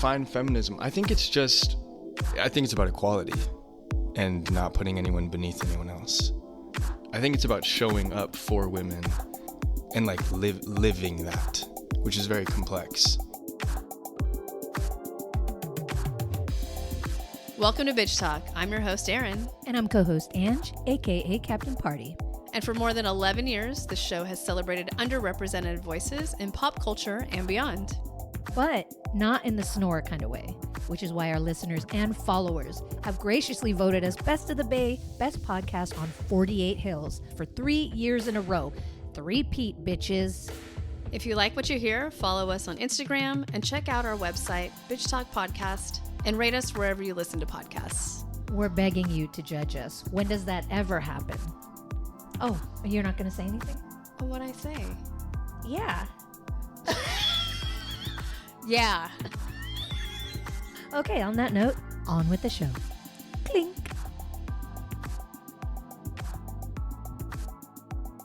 define feminism, I think it's about equality and not putting anyone beneath anyone else. I think it's about showing up for women and like living that, which is very complex. Welcome to Bitch Talk. I'm your host, Erin. And I'm co-host Ange, aka Captain Party. And for more than 11 years, the show has celebrated underrepresented voices in pop culture and beyond. But not in the snore kind of way, which is why our listeners and followers have graciously voted us Best of the Bay, Best Podcast on 48 Hills for 3 years in a row. Three-peat, bitches. If you like what you hear, follow us on Instagram and check out our website, Bitch Talk Podcast, and rate us wherever you listen to podcasts. We're begging you to judge us. When does that ever happen? Oh, you're not going to say anything? Oh, what'd I say? Yeah. Yeah. Okay, on that note, on with the show. Clink.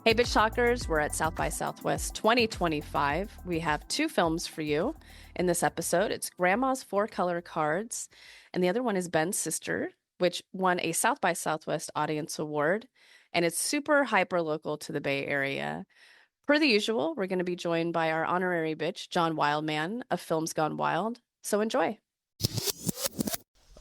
Hey, Bitch Talkers, we're at South by Southwest 2025. We have 2 films for you in this episode. It's Grandma's 4-Color Cards, and the other one is Ben's Sister, which won a South by Southwest Audience Award, and it's super hyper local to the Bay Area. Per the usual, we're going to be joined by our honorary bitch, John Wildman of Films Gone Wild. So enjoy.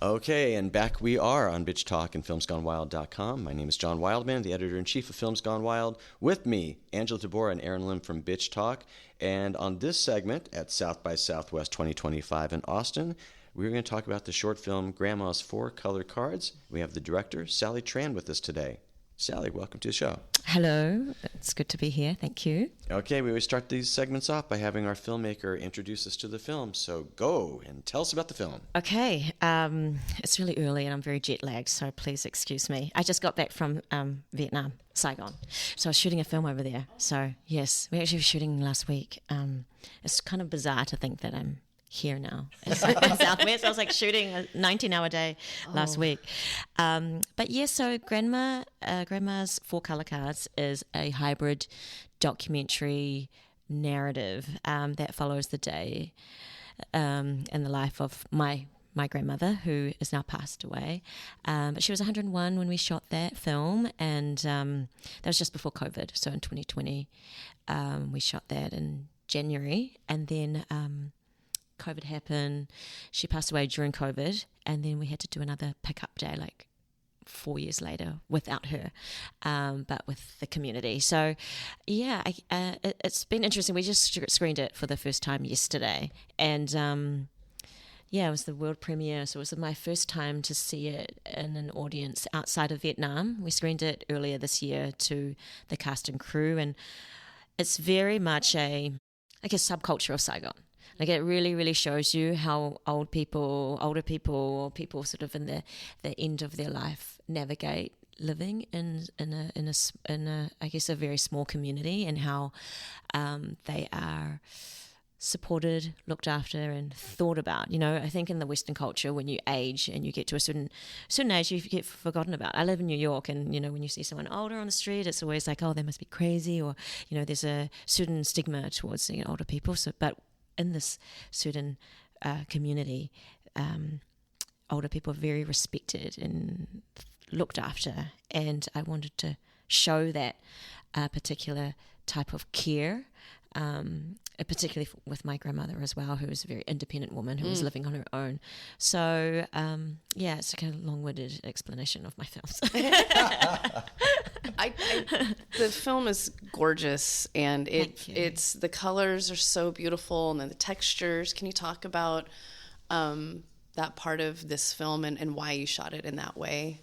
Okay, and back we are on Bitch Talk and FilmsGoneWild.com. My name is John Wildman, the editor-in-chief of Films Gone Wild. With me, Angela DeBoer and Aaron Lim from Bitch Talk. And on this segment at South by Southwest 2025 in Austin, we're going to talk about the short film Grandma's 4-Color Cards. We have the director, Sally Tran, with us today. Sally, welcome to the show. Hello, it's good to be here. Thank you. Okay, we always start these segments off by having our filmmaker introduce us to the film. So go and tell us about the film. Okay, it's really early and I'm very jet lagged, so please excuse me. I just got back from Vietnam, Saigon. So I was shooting a film over there. So yes, we actually were shooting last week. It's kind of bizarre to think that I'm here now in Southwest. I was like shooting a 19-hour day last week. But yeah, so Grandma's 4-Color Cards is a hybrid documentary narrative that follows the day in the life of my grandmother, who is now passed away. But she was 101 when we shot that film, and that was just before COVID. So in 2020, we shot that in January, and then COVID happened. She passed away during COVID, and then we had to do another pickup day like 4 years later without her, but with the community. So yeah, it's been interesting. We just screened it for the first time yesterday, and yeah, it was the world premiere, so it was my first time to see it in an audience outside of Vietnam. We screened it earlier this year to the cast and crew, and it's very much a subculture of Saigon. Like, it really, really shows you how older people, or people sort of in the end of their life navigate living in a I guess a very small community, and how they are supported, looked after, and thought about. You know, I think in the Western culture, when you age and you get to a certain age, you get forgotten about. I live in New York, and you know, when you see someone older on the street, it's always like, oh, they must be crazy, or you know, there's a certain stigma towards older people. So, but in this certain community, older people are very respected and looked after, and I wanted to show that particular type of care, particularly with my grandmother as well, who was a very independent woman who was living on her own. So yeah, it's a kind of long-winded explanation of my films. The film is gorgeous, and it's the colors are so beautiful, and then the textures. Can you talk about that part of this film and why you shot it in that way?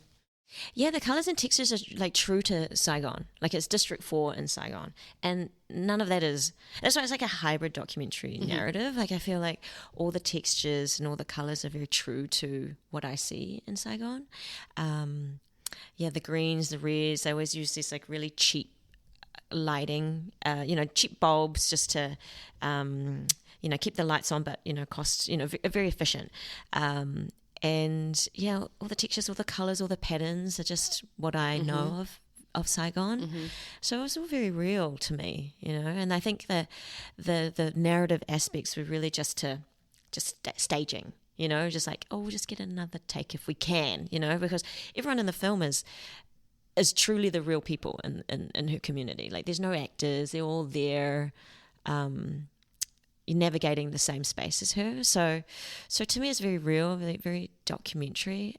Yeah, the colors and textures are like true to Saigon. Like, it's District 4 in Saigon, and none of that is. That's why it's like a hybrid documentary narrative. Like, I feel like all the textures and all the colors are very true to what I see in Saigon. Yeah, the greens, the reds, they always use this like really cheap lighting, cheap bulbs just to, keep the lights on, but, cost, very efficient. And yeah, all the textures, all the colors, all the patterns are just what I know of Saigon. So it was all very real to me, and I think that the narrative aspects were really just to just staging, just like, oh, we'll just get another take if we can, because everyone in the film is truly the real people in her community. Like, there's no actors, they're all there, you're navigating the same space as her. So to me, it's very real, very, very documentary.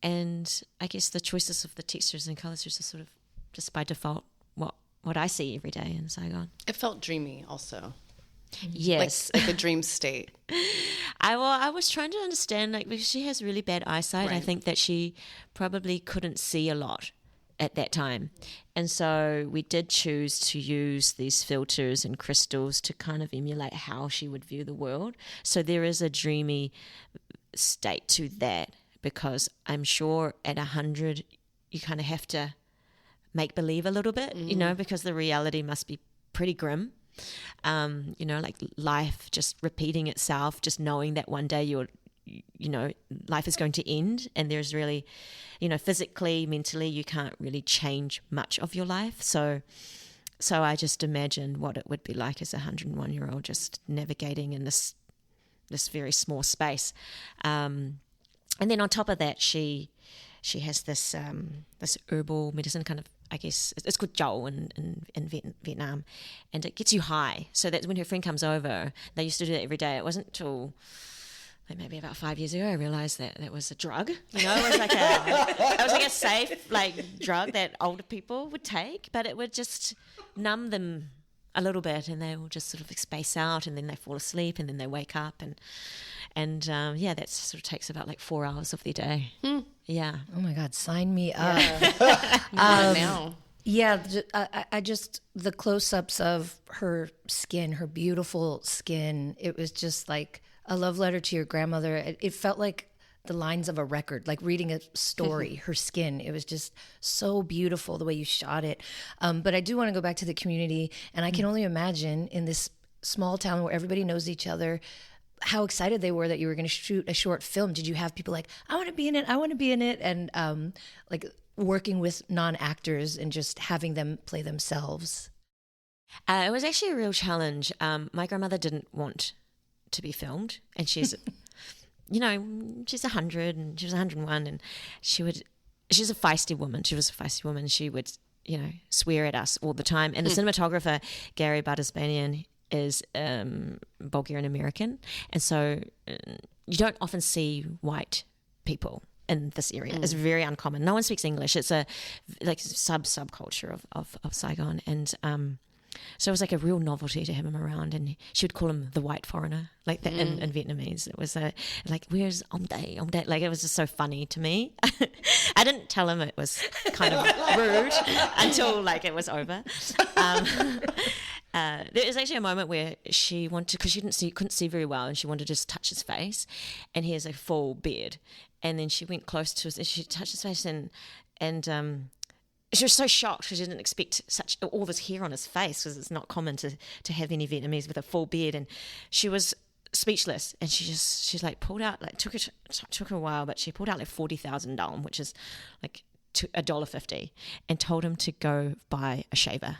And I guess the choices of the textures and colors are sort of just by default what I see every day in Saigon. It felt dreamy also. Yes. Like a dream state. I was trying to understand, like, because she has really bad eyesight. Right. I think that she probably couldn't see a lot at that time. And so we did choose to use these filters and crystals to kind of emulate how she would view the world. So there is a dreamy state to that, because I'm sure at 100 you kind of have to make believe a little bit, because the reality must be pretty grim. Like life just repeating itself, just knowing that one day life is going to end, and there's really, physically, mentally, you can't really change much of your life. So I just imagined what it would be like as a 101-year-old just navigating in this very small space. And then on top of that, she has this herbal medicine kind of, I guess it's called Joel in Vietnam, and it gets you high. So that when her friend comes over, they used to do that every day. It wasn't until like maybe about 5 years ago I realized that it was a drug. It was like a safe drug that older people would take, but it would just numb them a little bit, and they will just sort of space out, and then they fall asleep, and then they wake up, and that sort of takes about like 4 hours of their day. Yeah. Oh my God, sign me up. Now. Yeah, I just, the close-ups of her skin, her beautiful skin, it was just like a love letter to your grandmother. It felt like the lines of a record, like reading a story, her skin. It was just so beautiful the way you shot it. But I do want to go back to the community, and I can only imagine in this small town where everybody knows each other, how excited they were that you were going to shoot a short film. Did you have people like, I want to be in it, I want to be in it, and like working with non-actors and just having them play themselves? It was actually a real challenge. My grandmother didn't want to be filmed, and she's she's 100 and she was 101, and she's a feisty woman. She was a feisty woman. She would, swear at us all the time. And the cinematographer, Gary Bardasbanian, is Bulgarian American, and so you don't often see white people in this area. It's very uncommon. No one speaks English. It's a subculture of Saigon, and so it was like a real novelty to have him around, and she would call him the white foreigner, like that in Vietnamese. It was where's Om Day? Like, it was just so funny to me. I didn't tell him it was kind of rude until it was over. There was actually a moment where she wanted, because she couldn't see very well, and she wanted to just touch his face, and he has a full beard, and then she went close to us and she touched his face, and she was so shocked because she didn't expect all this hair on his face, because it's not common to have any Vietnamese with a full beard, and she was speechless, and she's like pulled out, like took her a while, but she pulled out like 40,000 dong, which is like $1.50, and told him to go buy a shaver,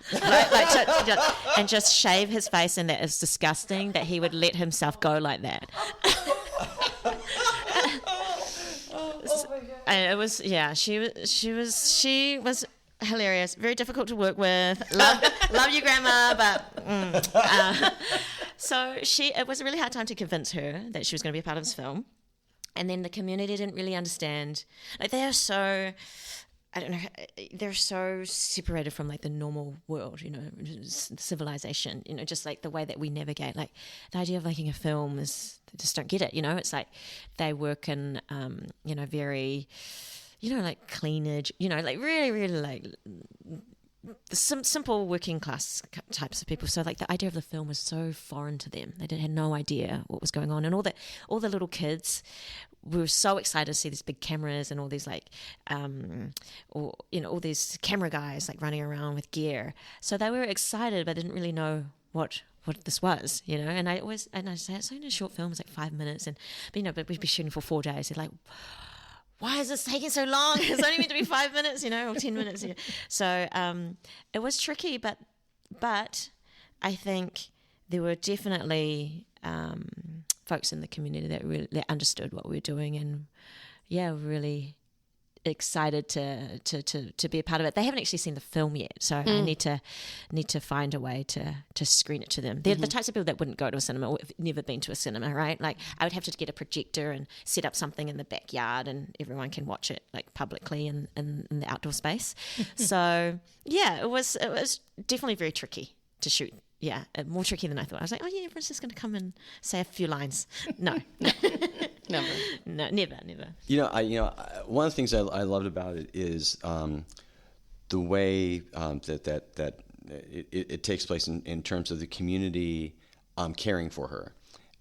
and just shave his face, and that is disgusting that he would let himself go like that. And it was, she was hilarious, very difficult to work with. Love you, Grandma, but so it was a really hard time to convince her that she was going to be a part of this film. And then the community didn't really understand. Like, they are so, I don't know, they're so separated from like the normal world, civilization, just like the way that we navigate. Like, the idea of making a film is, they just don't get it, it's like they work in, very, like cleanage, like really, really like some simple working class types of people. So like the idea of the film was so foreign to them. They had no idea what was going on, and all the little kids, we were so excited to see these big cameras and all these all these camera guys like running around with gear. So they were excited, but didn't really know what this was, And I say it's only a short film, it's like 5 minutes, but we'd be shooting for 4 days. They're like, why is this taking so long? It's only meant to be 5 minutes, or 10 minutes. So it was tricky, but I think there were definitely folks in the community that really that understood what we were doing, and really excited to be a part of it. They haven't actually seen the film yet, so I need to find a way to screen it to them. They're the types of people that wouldn't go to a cinema or have never been to a cinema, right? Like I would have to get a projector and set up something in the backyard, and everyone can watch it like publicly in the outdoor space. So it was definitely very tricky to shoot. Yeah, more tricky than I thought. I was like, everyone's just going to come and say a few lines. No. Never. No, never. One of the things I loved about it is the way that it takes place in terms of the community caring for her.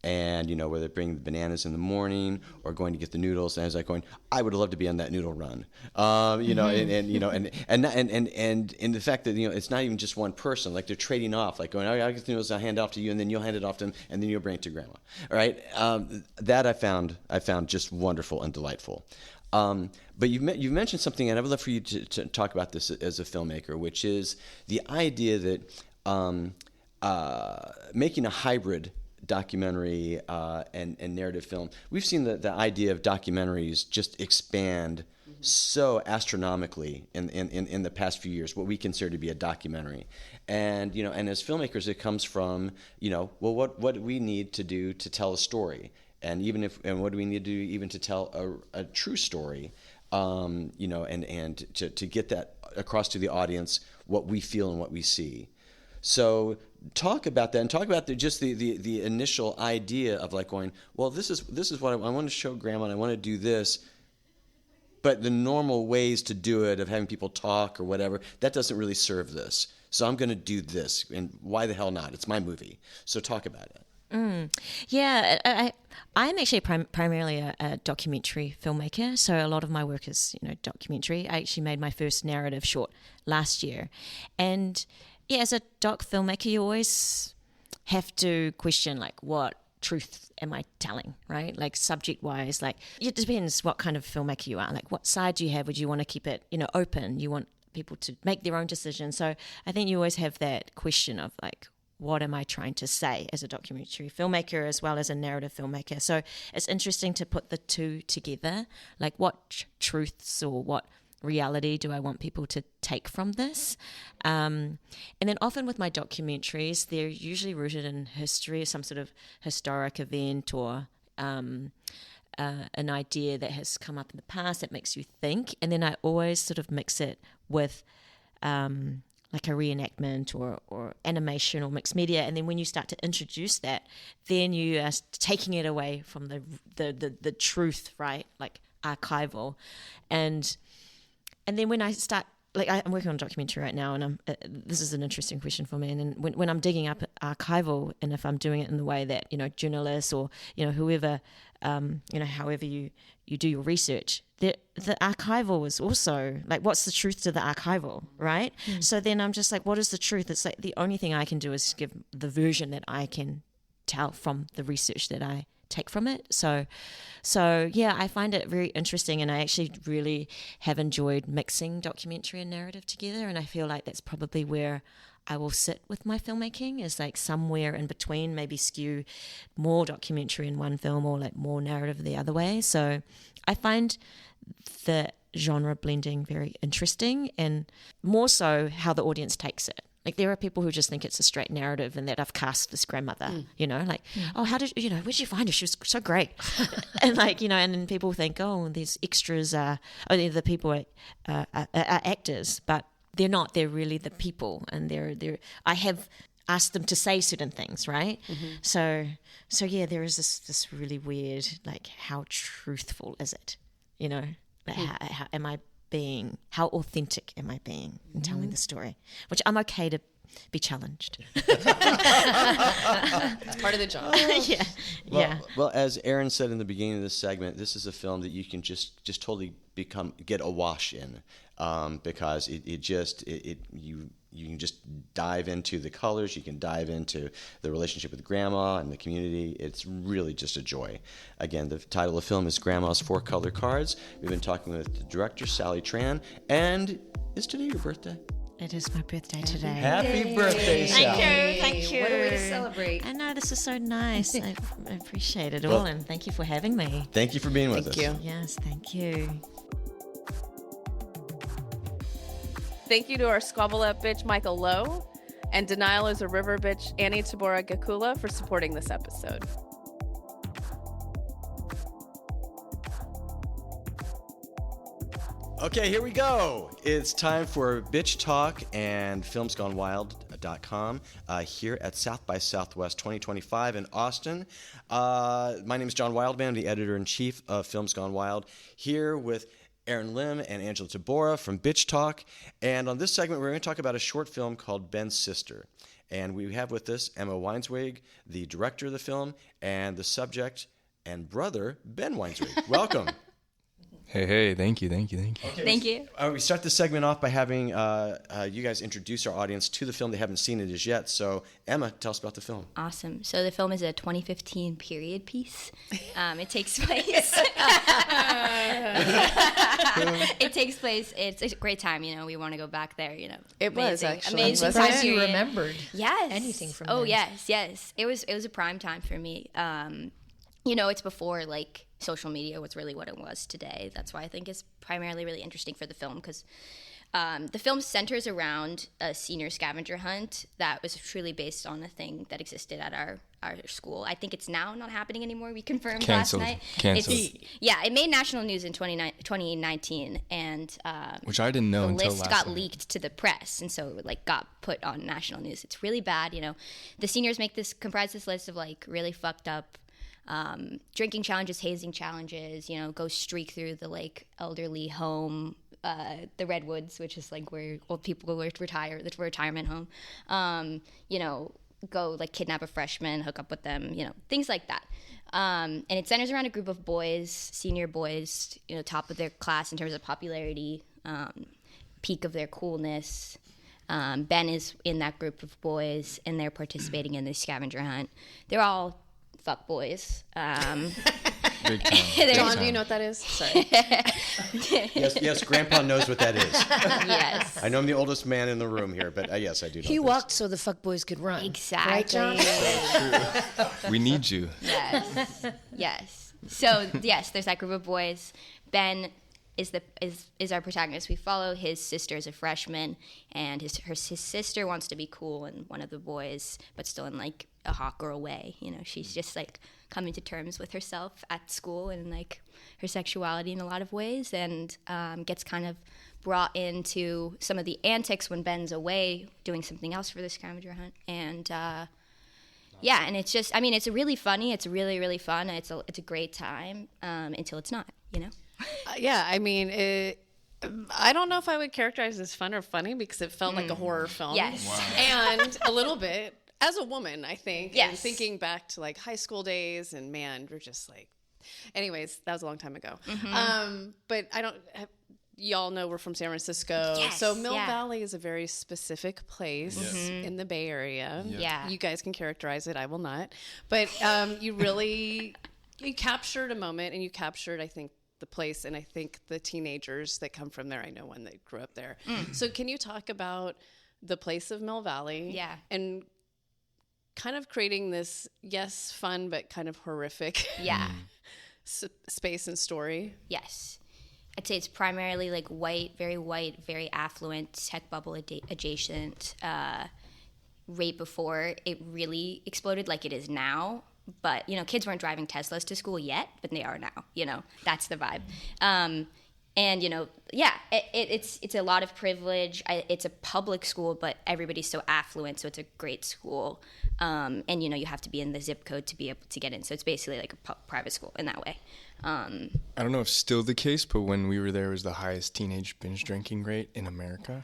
And, whether bringing the bananas in the morning or going to get the noodles, and I was like going, I would love to be on that noodle run. And the fact that, it's not even just one person, like they're trading off, like going, I'll get the noodles, I'll hand it off to you, and then you'll hand it off to them, and then you'll bring it to grandma. All right. That I found just wonderful and delightful. But you've mentioned something, and I would love for you to talk about this as a filmmaker, which is the idea that making a hybrid documentary and narrative film. We've seen the idea of documentaries just expand so astronomically in the past few years, what we consider to be a documentary. And and as filmmakers, it comes from what do we need to do to tell a story, and what do we need to do even to tell a true story, and to get that across to the audience, what we feel and what we see. So talk about that, and talk about the initial idea of like going, well, this is what I want to show grandma, and I want to do this, but the normal ways to do it, of having people talk or whatever, that doesn't really serve this. So I'm going to do this, and why the hell not? It's my movie. So talk about it. Yeah, I'm actually primarily a documentary filmmaker, so a lot of my work is documentary. I actually made my first narrative short last year, and as a doc filmmaker, you always have to question, like, what truth am I telling, right? Like, subject-wise, like, it depends what kind of filmmaker you are. Like, what side do you have? Would you want to keep it, open? You want people to make their own decisions. So I think you always have that question of, like, what am I trying to say as a documentary filmmaker as well as a narrative filmmaker? So it's interesting to put the two together. Like, what truths or what reality do I want people to take from this? And then often with my documentaries, they're usually rooted in history, some sort of historic event or an idea that has come up in the past that makes you think. And then I always sort of mix it with like a reenactment or animation or mixed media. And then when you start to introduce that, then you are taking it away from the truth, right? Like archival. And then when I start, like I'm working on a documentary right now, and this is an interesting question for me. And then when I'm digging up archival, and if I'm doing it in the way that journalists or whoever, however you do your research, the archival is also like, what's the truth to the archival, right? So then I'm just like, what is the truth? It's like the only thing I can do is give the version that I can tell from the research that I take from it. So I find it very interesting, and I actually really have enjoyed mixing documentary and narrative together, and I feel like that's probably where I will sit with my filmmaking, is like somewhere in between, maybe skew more documentary in one film or like more narrative the other way. So I find the genre blending very interesting, and more so how the audience takes it. Like, there are people who just think it's a straight narrative and that I've cast this grandmother, oh, how did where'd you find her? She was so great. And like, and then people think, oh, these extras the people are actors, but they're not. They're really the people, and I have asked them to say certain things, right? So there is this really weird, like, how truthful is it? Like how am I being, how authentic am I being in telling the story, which I'm okay to be challenged. It's part of the job. Well, as Aaron said in the beginning of this segment, this is a film that you can just totally get awash in, because you can just dive into the colors, you can dive into the relationship with grandma and the community. It's really just a joy. Again, the title of the film is Grandma's 4 Color Cards. We've been talking with the director, Sally Tran, and is today your birthday? It is my birthday today. Happy birthday, Sally. Thank you. What a way to celebrate. I know, this is so nice. I appreciate it Well, all, and thank you for having me. Thank you for being with us. Thank you. Yes, thank you. Thank you to our Squabble Up bitch, Michael Lowe, and Denial is a River bitch, Annie Tabora Gakula, for supporting this episode. Okay, here we go. It's time for Bitch Talk and FilmsGoneWild.com here at South by Southwest 2025 in Austin. My name is John Wildman, the editor-in-chief of Films Gone Wild, here with Aaron Lim and Angela Tabora from Bitch Talk. And on this segment, we're going to talk about a short film called Ben's Sister. And we have with us Emma Weinswig, the director of the film, and the subject and brother, Ben Weinswig. Welcome. Hey, thank you. Okay, Thank you. We start this segment off by having you guys introduce our audience to the film. They haven't seen it as yet. So, Emma, tell us about the film. Awesome. So the film is a 2015 period piece. It takes place. It takes place. It's a great time. You know, we want to go back there. You know, It was, actually. amazing Wasn't time it? Surprised you period. remembered Yes. anything from Oh then. yes. It was a prime time for me. You know, it's before like social media was really what it was today. That's why I think it's primarily really interesting for the film, because the film centers around a senior scavenger hunt that was truly based on a thing that existed at our school. I think it's now not happening anymore. We confirmed Canceled. last night. Canceled. It made national news in 2019, and Which I didn't know the until list last got night. leaked to the press, and so it like got put on national news. It's really bad. You know, the seniors comprise this list of like really fucked up drinking challenges, hazing challenges, you know, go streak through the like elderly home, the Redwoods, which is like where old people go retire, the retirement home, you know, go like kidnap a freshman, hook up with them, you know, things like that. And it centers around a group of boys, senior boys, you know, top of their class in terms of popularity, peak of their coolness. Ben is in that group of boys, and they're participating in this scavenger hunt. They're all fuck boys. Big time. John, do you know what that is? Sorry. Yes, Grandpa knows what that is. Yes. I know I'm the oldest man in the room here, but yes, I do know He this. walked so the fuckboys could run. Exactly. Right, John? We need you. Yes. Yes. So yes, there's that group of boys. Ben is our protagonist. We follow his sister as a freshman, and his sister wants to be cool and one of the boys, but still in like a hot girl way. You know, she's just like coming to terms with herself at school and like her sexuality in a lot of ways, and gets kind of brought into some of the antics when Ben's away doing something else for the scavenger hunt. And yeah, and it's just, I mean, it's really funny. It's really, really fun. It's a great time until it's not, you know? Yeah, I mean, I don't know if I would characterize it as fun or funny, because it felt like a horror film. Yes. And a little bit, as a woman, I think. And Yes. thinking back to like high school days, and man, we're just like, anyways, that was a long time ago. But y'all know we're from San Francisco. Yes, So Mill yeah. Valley is a very specific place in the Bay Area. Yeah. You guys can characterize it. I will not. But you captured a moment, and you captured, I think, the place, and I think the teenagers that come from there. I know one that grew up there. So can you talk about the place of Mill Valley? Yeah. And kind of creating this, yes, fun, but kind of horrific Yeah. space and story? Yes. I'd say it's primarily like white, very affluent, tech bubble adjacent, right before it really exploded like it is now. But, you know, kids weren't driving Teslas to school yet, but they are now, you know, that's the vibe. And, you know, yeah, it's a lot of privilege. It's a public school, but everybody's so affluent, so it's a great school. And, you know, you have to be in the zip code to be able to get in. So it's basically like a private school in that way. I don't know if it's still the case, but when we were there, it was the highest teenage binge drinking rate in America.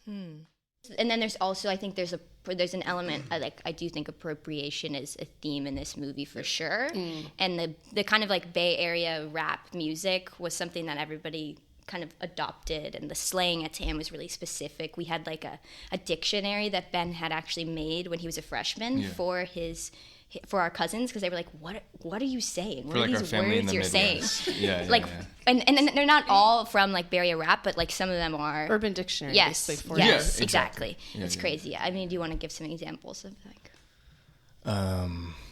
And then there's also, I think there's an element, I do think appropriation is a theme in this movie for sure. And the kind of like Bay Area rap music was something that everybody kind of adopted, and the slang at Tam was really specific. We had like a dictionary that Ben had actually made when he was a freshman for his for our cousins because they were like, what are you saying? What For are like our these family in words the you're saying? Midwest. Yeah, Like, yeah. And they're not all from like Bay Area rap, but like some of them are. Urban Dictionary. Yes, basically, for yes, Yeah, exactly. Yeah, It's yeah. crazy. Yeah. I mean, do you want to give some examples of like?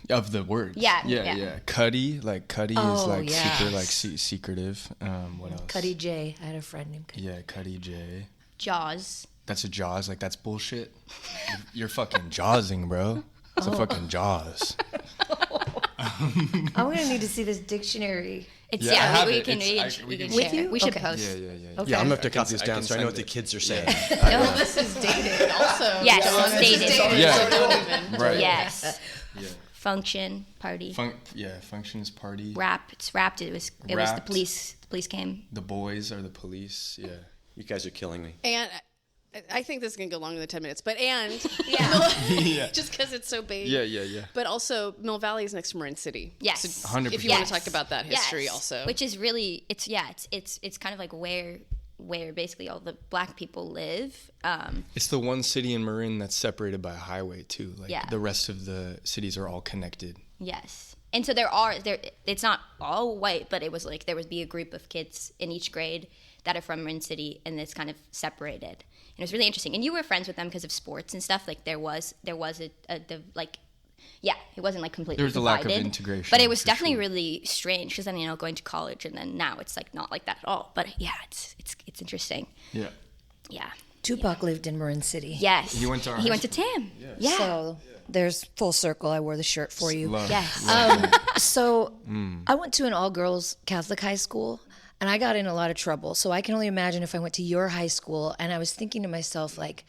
Of the words. Yeah, Yeah. yeah. Cuddy is Oh, like yeah. super like secretive. What else? Cuddy J. I had a friend named Cuddy. Yeah, Cuddy J. Jaws. That's a Jaws. Like that's bullshit. You're fucking jawsing, bro. It's a fucking Jaws. I'm gonna need to see this dictionary. It's Yeah, I have we it. can It's- we can With share. you? We should Okay. post. Yeah. Okay. Yeah, I'm gonna have to I can- copy this I down can so I know send what the it. kids are saying. No, this is dated also. Yes, John, it's this is dated. Yeah. So don't even. Right. Yes. Yeah. Function party. Functions party. Rap. It's wrapped. It was the Wrapped. police. The police came. The boys are the police. Yeah. You guys are killing me. And I think this is gonna go longer than 10 minutes, but yeah, Yeah. just because it's so big. Yeah. But also, Mill Valley is next to Marin City. Yes. So 100%. if you want to talk about that history, Yes. also, Which is really it's kind of like where basically all the black people live. It's the one city in Marin that's separated by a highway too. Like Yeah. the rest of the cities are all connected. Yes. And so it's not all white, but it was like there would be a group of kids in each grade that are from Marin City, and it's kind of separated. And it was really interesting. And you were friends with them because of sports and stuff. Like there was it wasn't like completely There was a lack of divided, integration, but it was for definitely sure. really strange because then going to college and then now it's like not like that at all. But yeah, it's interesting. Yeah. Yeah. Tupac lived in Marin City. Yes. He went to our He high went to TAM. Yeah. So there's full circle. I wore the shirt for you. Love. Yes. So I went to an all-girls Catholic high school, and I got in a lot of trouble. So I can only imagine if I went to your high school, and I was thinking to myself, like,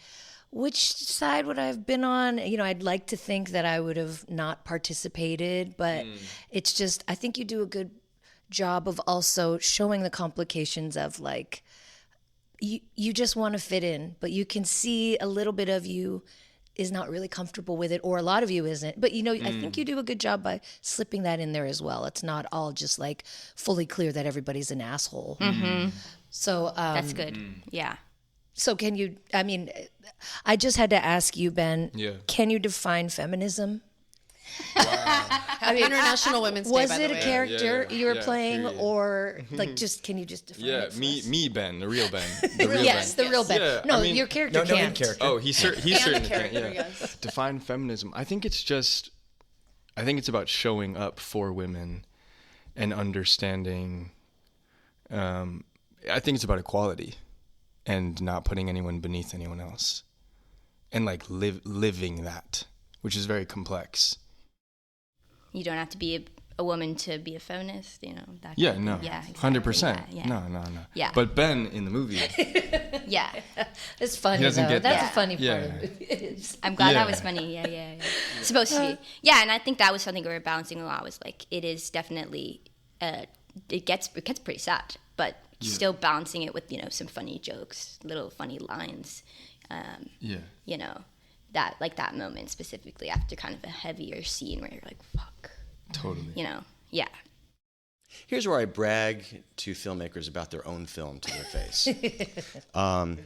which side would I have been on? You know, I'd like to think that I would have not participated, but it's just, I think you do a good job of also showing the complications of, like, you just want to fit in, but you can see a little bit of you is not really comfortable with it, or a lot of you isn't. But I think you do a good job by slipping that in there as well. It's not all just like fully clear that everybody's an asshole. So That's good. Yeah. So can you? I mean, I just had to ask you, Ben. Yeah. Can you define feminism? Happy International Women's Day. Was by it the a way. character Yeah, you were yeah, playing, period. or like just? Can you just define Yeah, it? For us? me, Ben, the real Ben. The real Yes, Ben. the real Ben. Yeah, no, I mean- your character No, can't. in character. Oh, he certainly can. character, Yeah. yes. Define feminism. I think it's about showing up for women and understanding. I think it's about equality and not putting anyone beneath anyone else, and like living that, which is very complex. You don't have to be a woman to be a feminist, That Yeah, kind of no, thing. Yeah, exactly. 100%. Yeah. No. Yeah. But Ben in the movie, Yeah. It's funny He doesn't though. get That's that. a funny part Yeah. of it. I'm glad Yeah. that was funny. Yeah. Supposed to be. Yeah, and I think that was something we were balancing a lot. Was like it is definitely it gets pretty sad, but still balancing it with some funny jokes, little funny lines. yeah, That moment specifically after kind of a heavier scene where you're like, fuck, totally. Yeah. Here's where I brag to filmmakers about their own film to their face. I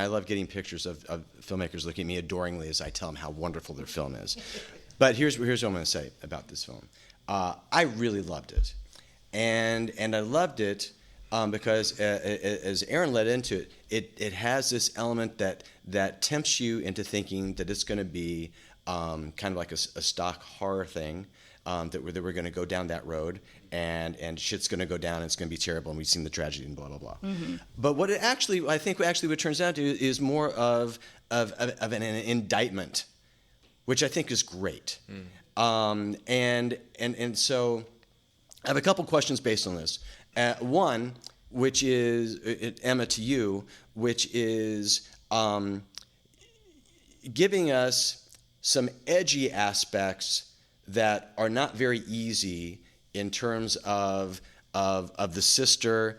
love getting pictures of filmmakers looking at me adoringly as I tell them how wonderful their film is. But here's what I'm going to say about this film. I really loved it. And I loved it because as Aaron led into it, it has this element that tempts you into thinking that it's going to be kind of like a stock horror thing, that we're going to go down that road and shit's going to go down and it's going to be terrible and we've seen the tragedy and blah, blah, blah. Mm-hmm. But what it actually, I think what it turns out to is more of an indictment, which I think is great. And so I have a couple questions based on this. One, which is, Emma, to you, which is giving us some edgy aspects that are not very easy in terms of the sister,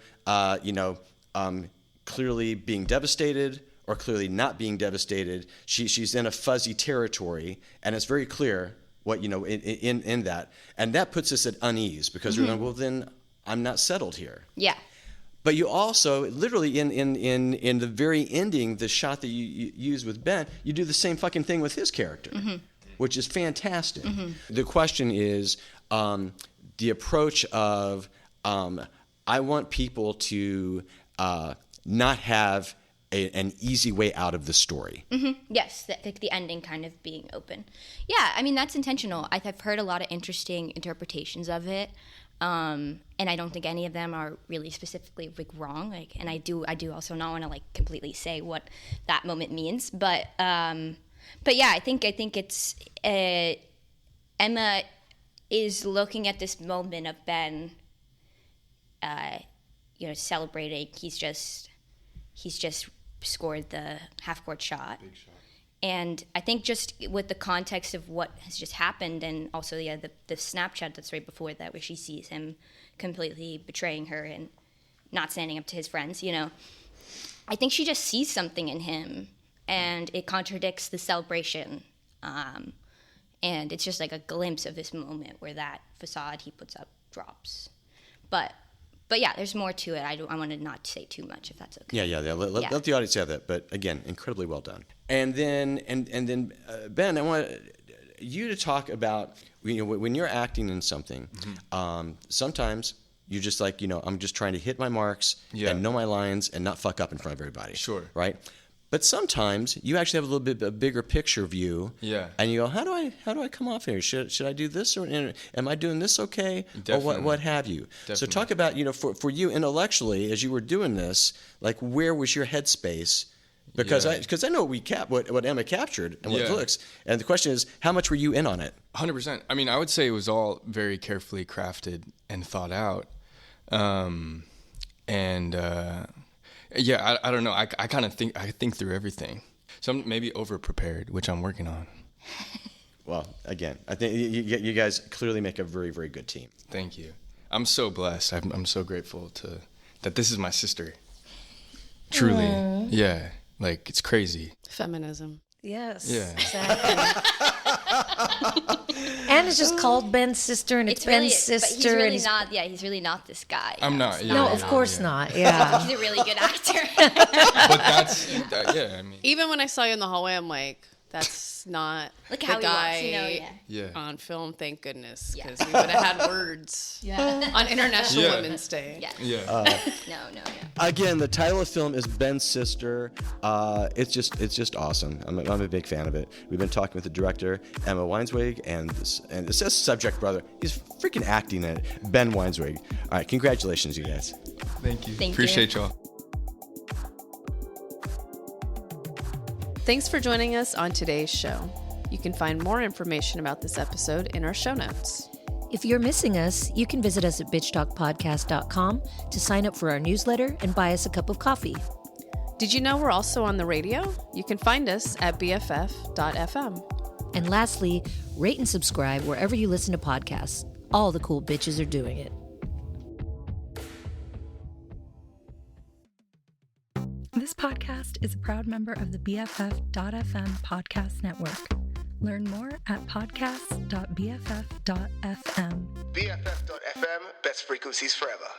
clearly being devastated or clearly not being devastated. She's in a fuzzy territory, and it's very clear what in that, and that puts us at unease because we're like, well, then I'm not settled here. Yeah. But you also, literally in the very ending, the shot that you use with Ben, you do the same fucking thing with his character, which is fantastic. The question is the approach of I want people to not have an easy way out of the story. Yes, the ending kind of being open. Yeah, I mean, that's intentional. I've heard a lot of interesting interpretations of it, and I don't think any of them are really specifically like wrong. Like, and I do also not want to like completely say what that moment means, but yeah, I think it's Emma is looking at this moment of Ben, celebrating. He's just scored the half-court shot. Big shot. And I think just with the context of what has just happened, and also the Snapchat that's right before that, where she sees him completely betraying her and not standing up to his friends, I think she just sees something in him, and it contradicts the celebration. And it's just like a glimpse of this moment where that facade he puts up drops. But yeah, there's more to it. I wanted not to say too much, if that's okay. Yeah. Let the audience have that. But again, incredibly well done. And then Ben, I want you to talk about when you're acting in something. Sometimes you're just like I'm just trying to hit my marks and know my lines and not fuck up in front of everybody. Sure. Right. But sometimes you actually have a little bit a bigger picture view. Yeah. And you go, how do I come off here? Should I do this, or am I doing this okay? Definitely. Or what have you? Definitely. So talk about for you intellectually as you were doing this, like where was your headspace? Because I know what Emma captured and what it looks. And the question is, how much were you in on it? 100%. I mean, I would say it was all very carefully crafted and thought out. Yeah, I don't know. I kind of think through everything. So I'm maybe over prepared, which I'm working on. Well, again, I think you guys clearly make a very, very good team. Thank you. I'm so blessed. I'm so grateful that this is my sister. Truly. Aww. Yeah. Like, it's crazy. Feminism. Yes. Yeah. Exactly. And it's just called Ben's sister, and it's Ben's sister. But he's really not. Yeah, he's really not this guy. I'm not. Yeah, no, of course not. Yeah. He's a really good actor. But that's I mean. Even when I saw you in the hallway, I'm like, that's not Look the how guy he walks, on film. Thank goodness, because we would have had words on International Women's Day. No. Again, the title of the film is Ben's Sister. It's just awesome. I'm a big fan of it. We've been talking with the director, Emma Weinswig, and it says subject brother. He's freaking acting it, Ben Weinswig. All right, congratulations, you guys. Thank you. Appreciate y'all. Thanks for joining us on today's show. You can find more information about this episode in our show notes. If you're missing us, you can visit us at bitchtalkpodcast.com to sign up for our newsletter and buy us a cup of coffee. Did you know we're also on the radio? You can find us at bff.fm. And lastly, rate and subscribe wherever you listen to podcasts. All the cool bitches are doing it. This podcast is a proud member of the BFF.FM podcast network. Learn more at podcast.bff.fm. BFF.FM, best frequencies forever.